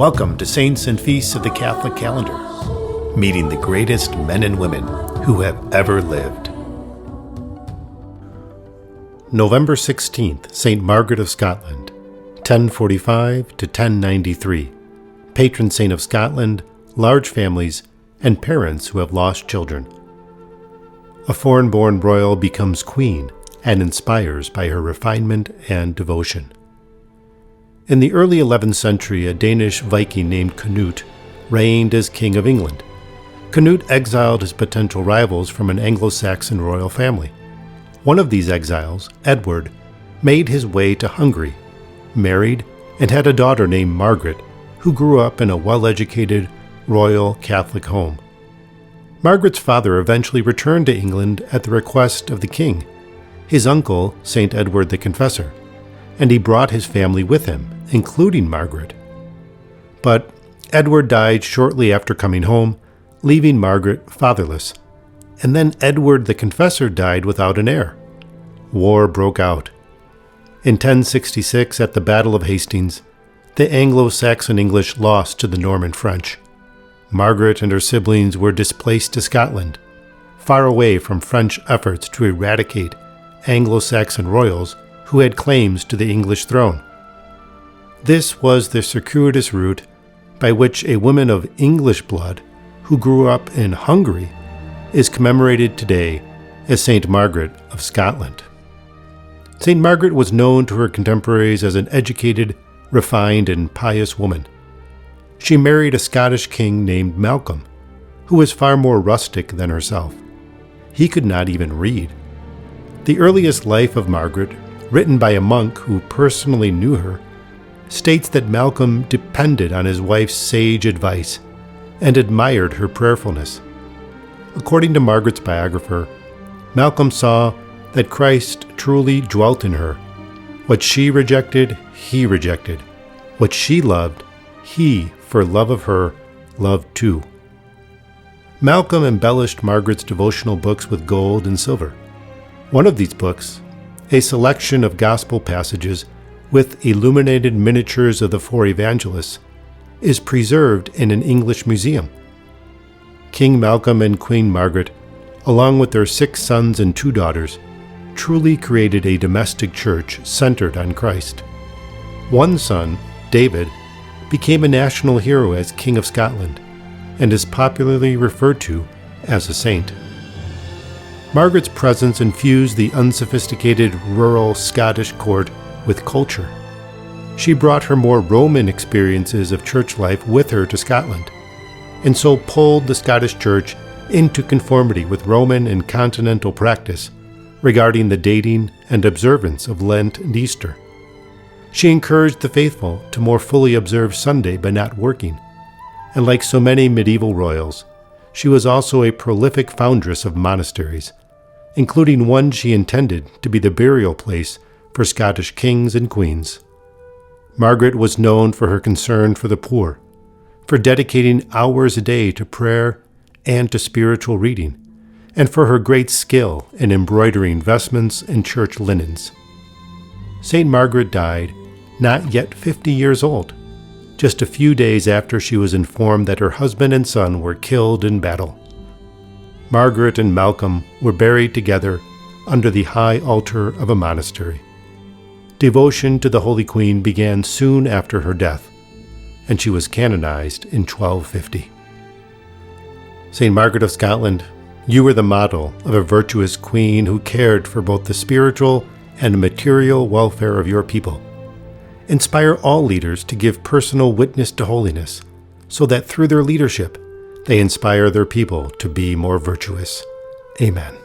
Welcome to Saints and Feasts of the Catholic Calendar, meeting the greatest men and women who have ever lived. November 16th, St. Margaret of Scotland, 1045 to 1093, patron saint of Scotland, large families, and parents who have lost children. A foreign-born royal becomes queen and inspires by her refinement and devotion. In the early 11th century, a Danish Viking named Canute reigned as King of England. Canute exiled his potential rivals from an Anglo-Saxon royal family. One of these exiles, Edward, made his way to Hungary, married, and had a daughter named Margaret, who grew up in a well-educated royal Catholic home. Margaret's father eventually returned to England at the request of the king, his uncle, St. Edward the Confessor, and he brought his family with him, including Margaret. But Edward died shortly after coming home, leaving Margaret fatherless. And then Edward the Confessor died without an heir. War broke out. In 1066, at the Battle of Hastings, the Anglo-Saxon English lost to the Norman French. Margaret and her siblings were displaced to Scotland, far away from French efforts to eradicate Anglo-Saxon royals who had claims to the English throne. This was the circuitous route by which a woman of English blood who grew up in Hungary is commemorated today as St. Margaret of Scotland. St. Margaret was known to her contemporaries as an educated, refined, and pious woman. She married a Scottish king named Malcolm, who was far more rustic than herself. He could not even read. The earliest life of Margaret, written by a monk who personally knew her, states that Malcolm depended on his wife's sage advice and admired her prayerfulness. According to Margaret's biographer, Malcolm saw that Christ truly dwelt in her. What she rejected, he rejected. What she loved, he, for love of her, loved too. Malcolm embellished Margaret's devotional books with gold and silver. One of these books, a selection of gospel passages with illuminated miniatures of the four evangelists, is preserved in an English museum. King Malcolm and Queen Margaret, along with their 6 sons and 2 daughters, truly created a domestic church centered on Christ. One son, David, became a national hero as King of Scotland and is popularly referred to as a saint. Margaret's presence infused the unsophisticated rural Scottish court with culture. She brought her more Roman experiences of church life with her to Scotland, and so pulled the Scottish Church into conformity with Roman and continental practice regarding the dating and observance of Lent and Easter. She encouraged the faithful to more fully observe Sunday by not working, and like so many medieval royals, she was also a prolific foundress of monasteries, including one she intended to be the burial place for Scottish kings and queens. Margaret was known for her concern for the poor, for dedicating hours a day to prayer and to spiritual reading, and for her great skill in embroidering vestments and church linens. St. Margaret died not yet 50 years old, just a few days after she was informed that her husband and son were killed in battle. Margaret and Malcolm were buried together under the high altar of a monastery. Devotion to the Holy Queen began soon after her death, and she was canonized in 1250. St. Margaret of Scotland, you were the model of a virtuous queen who cared for both the spiritual and material welfare of your people. Inspire all leaders to give personal witness to holiness, so that through their leadership, they inspire their people to be more virtuous. Amen.